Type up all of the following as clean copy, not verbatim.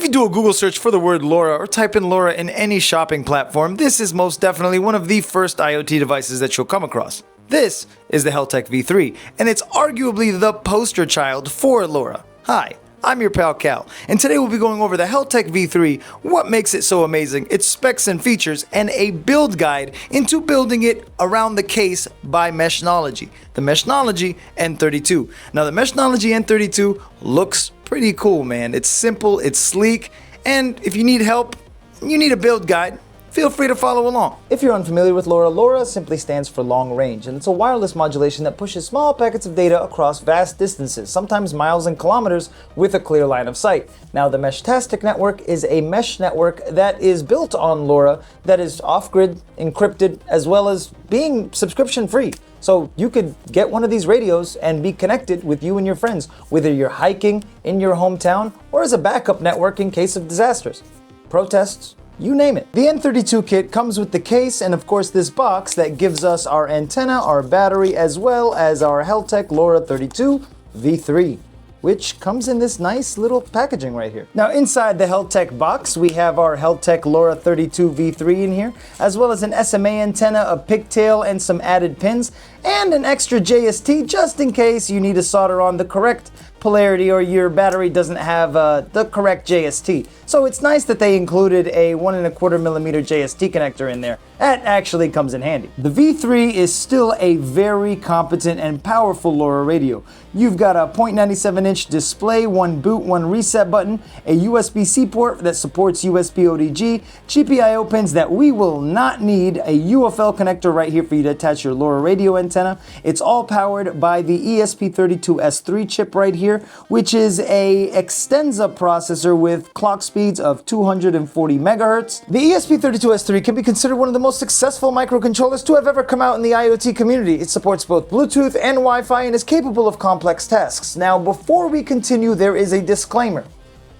you do a Google search for the word LoRa or type in LoRa in any shopping platform, this is most definitely one of the first IoT devices that you'll come across. This is the Heltec V3, and it's arguably the poster child for LoRa. Hi, I'm your pal Cal, and today we'll be going over the Heltec V3, what makes it so amazing, its specs and features, and a build guide into building it around the case by Meshnology, the Meshnology N32. Now the Meshnology N32 looks pretty cool, man. It's simple, it's sleek, and if you need help, you need a build guide, feel free to follow along. If you're unfamiliar with LoRa, LoRa simply stands for long range, and it's a wireless modulation that pushes small packets of data across vast distances, sometimes miles and kilometers, with a clear line of sight. Now, the Meshtastic network is a mesh network that is built on LoRa that is off-grid, encrypted, as well as being subscription-free. So you could get one of these radios and be connected with you and your friends, whether you're hiking in your hometown or as a backup network in case of disasters, protests, you name it. The N32 kit comes with the case and of course this box that gives us our antenna, our battery, as well as our Heltec LoRa 32 V3, which comes in this nice little packaging right here. Now inside the Heltec box, we have our Heltec LoRa 32 V3 in here, as well as an SMA antenna, a pigtail, and some added pins, and an extra JST just in case you need to solder on the correct polarity or your battery doesn't have the correct JST. So it's nice that they included a 1.25mm JST connector in there. That actually comes in handy. The V3 is still a very competent and powerful LoRa radio. You've got a 0.97-inch display, one boot, one reset button, a USB-C port that supports USB ODG, GPIO pins that we will not need, a UFL connector right here for you to attach your LoRa radio antenna. It's all powered by the ESP32 S3 chip right here, which is a Extensa processor with clock speeds of 240 megahertz. The ESP32 S3 can be considered one of the most successful microcontrollers to have ever come out in the IoT community. It supports both Bluetooth and Wi-Fi and is capable of complex tasks. Now, before we continue, there is a disclaimer.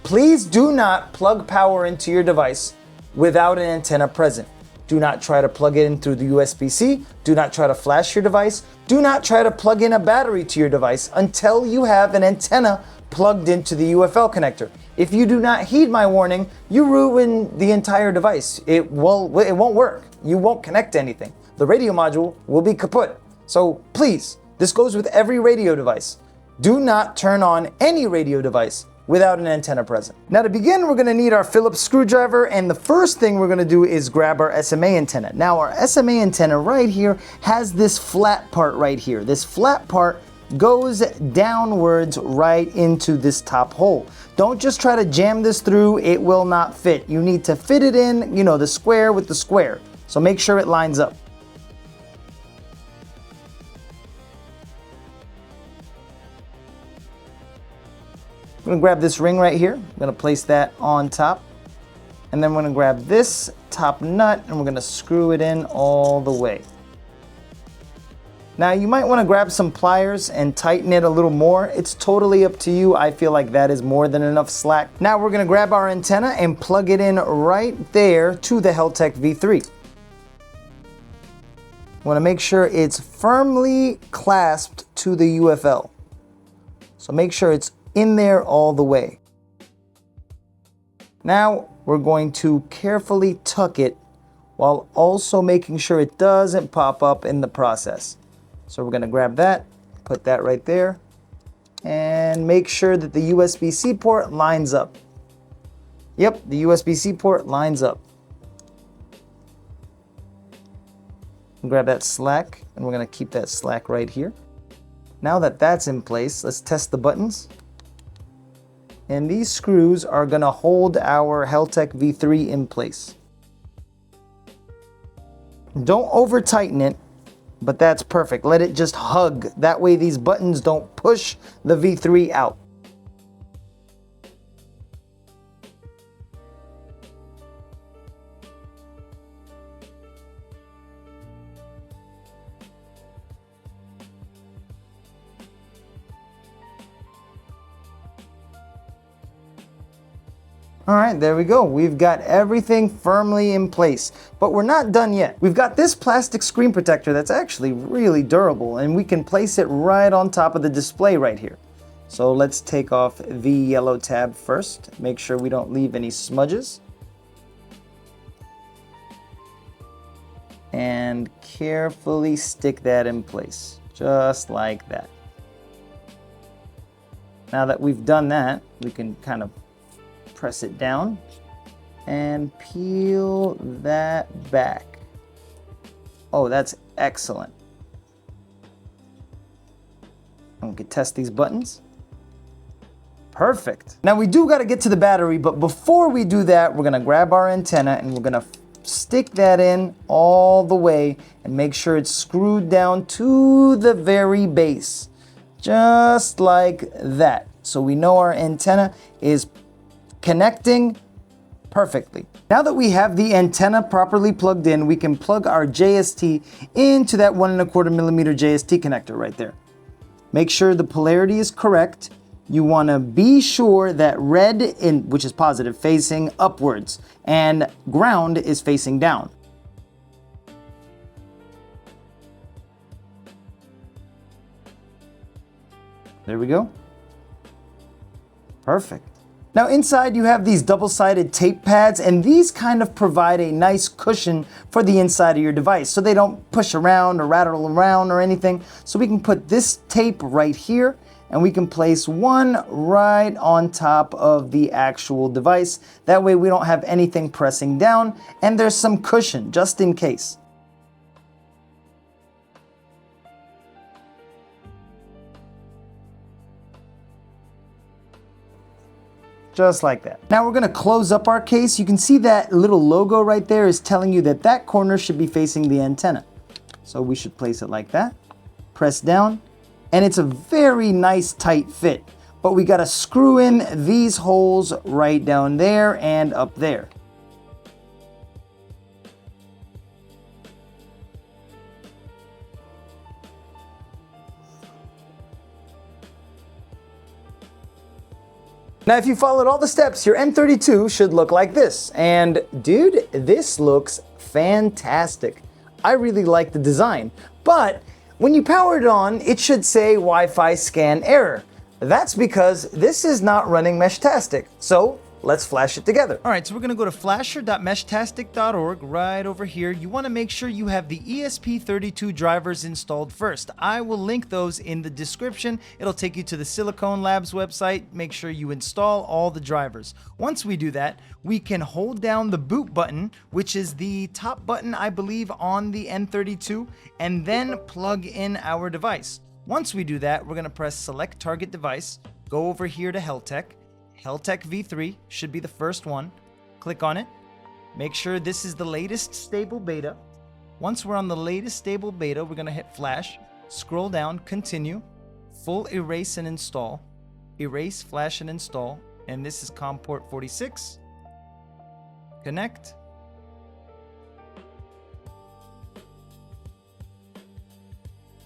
Please do not plug power into your device without an antenna present. Do not try to plug it in through the USB-C. Do not try to flash your device. Do not try to plug in a battery to your device until you have an antenna plugged into the UFL connector. If you do not heed my warning, you ruin the entire device. It won't work. You won't connect to anything. The radio module will be kaput. So please, this goes with every radio device. Do not turn on any radio device without an antenna present. Now to begin, we're gonna need our Phillips screwdriver, and the first thing we're gonna do is grab our SMA antenna. Now our SMA antenna right here has this flat part right here. This flat part goes downwards right into this top hole. Don't just try to jam this through, it will not fit. You need to fit it in, the square with the square. So make sure it lines up. I'm gonna grab this ring right here. I'm gonna place that on top. And then we're gonna grab this top nut and we're gonna screw it in all the way. Now you might wanna grab some pliers and tighten it a little more. It's totally up to you. I feel like that is more than enough slack. Now we're gonna grab our antenna and plug it in right there to the Heltec V3. Wanna make sure it's firmly clasped to the UFL. So make sure it's in there all the way. Now we're going to carefully tuck it while also making sure it doesn't pop up in the process. So we're gonna grab that, put that right there, and make sure that the USB-C port lines up. Yep, the USB-C port lines up. Grab that slack, and we're gonna keep that slack right here. Now that that's in place, let's test the buttons. And these screws are gonna hold our Heltec V3 in place. Don't over tighten it, but that's perfect. Let it just hug. That way these buttons don't push the V3 out. All right, there we go. We've got everything firmly in place, but we're not done yet. We've got this plastic screen protector that's actually really durable, and we can place it right on top of the display right here. So let's take off the yellow tab first. Make sure we don't leave any smudges. And carefully stick that in place, just like that. Now that we've done that, we can kind of press it down and peel that back. Oh, that's excellent. And we can test these buttons. Perfect. Now we do got to get to the battery, but before we do that, we're gonna grab our antenna and we're gonna stick that in all the way and make sure it's screwed down to the very base, just like that. So we know our antenna is connecting perfectly. Now that we have the antenna properly plugged in, we can plug our JST into that 1¼ millimeter JST connector right there. Make sure the polarity is correct. You want to be sure that red, which is positive, facing upwards, and ground is facing down. There we go. Perfect. Now inside you have these double-sided tape pads, and these kind of provide a nice cushion for the inside of your device so they don't push around or rattle around or anything. So we can put this tape right here, and we can place one right on top of the actual device. That way we don't have anything pressing down, and there's some cushion just in case. Just like that. Now we're gonna close up our case. You can see that little logo right there is telling you that that corner should be facing the antenna. So we should place it like that, press down, and it's a very nice tight fit. But we gotta screw in these holes right down there and up there. Now, if you followed all the steps, your N32 should look like this. And dude, this looks fantastic. I really like the design, but when you power it on, it should say Wi-Fi scan error. That's because this is not running Meshtastic. So let's flash it together. All right, so we're gonna go to flasher.meshtastic.org right over here. You wanna make sure you have the ESP32 drivers installed first. I will link those in the description. It'll take you to the Silicon Labs website. Make sure you install all the drivers. Once we do that, we can hold down the boot button, which is the top button, I believe, on the N32, and then plug in our device. Once we do that, we're gonna press select target device, go over here to Heltec. Heltec V3 should be the first one. Click on it. Make sure this is the latest stable beta. Once we're on the latest stable beta, we're gonna hit flash, scroll down, continue, full erase and install, erase, flash and install, and this is COM port 46. Connect.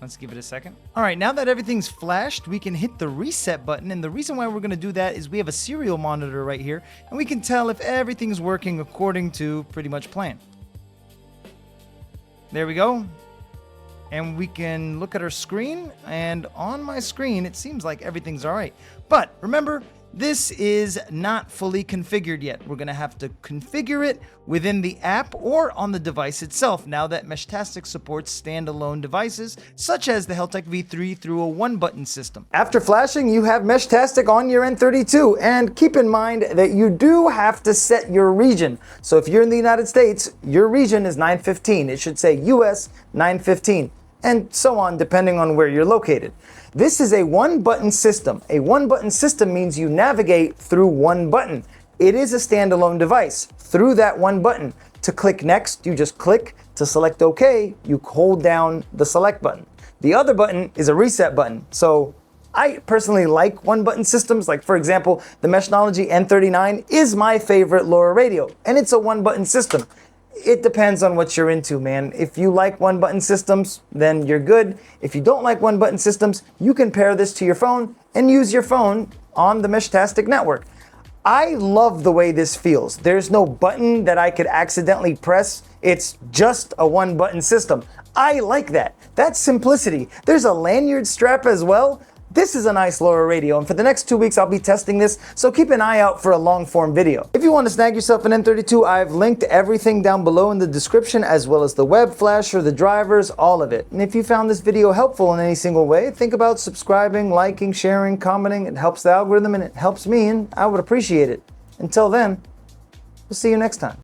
Let's give it a second. All right, now that everything's flashed, we can hit the reset button. And the reason why we're gonna do that is we have a serial monitor right here, and we can tell if everything's working according to pretty much plan. There we go. And we can look at our screen, and on my screen, it seems like everything's all right. But remember, this is not fully configured yet. We're gonna have to configure it within the app or on the device itself now that Meshtastic supports standalone devices such as the Heltec V3 through a one-button system. After flashing, you have Meshtastic on your N32, and keep in mind that you do have to set your region. So if you're in the United States, your region is 915. It should say US 915. And so on, depending on where you're located. This is a one-button system. A one-button system means you navigate through one button. It is a standalone device. Through that one button, to click next, you just click. To select OK, you hold down the select button. The other button is a reset button. So I personally like one-button systems. Like, for example, the Meshnology N39 is my favorite LoRa radio, and it's a one-button system. It depends on what you're into, man. If you like one-button systems, then you're good. If you don't like one-button systems, you can pair this to your phone and use your phone on the Meshtastic network. I love the way this feels. There's no button that I could accidentally press. It's just a one-button system. I like that. That's simplicity. There's a lanyard strap as well. This is a nice LoRa radio, and for the next 2 weeks I'll be testing this, so keep an eye out for a long form video. If you want to snag yourself an N32, I've linked everything down below in the description, as well as the web flasher, the drivers, all of it. And if you found this video helpful in any single way, think about subscribing, liking, sharing, commenting. It helps the algorithm and it helps me, and I would appreciate it. Until then, we'll see you next time.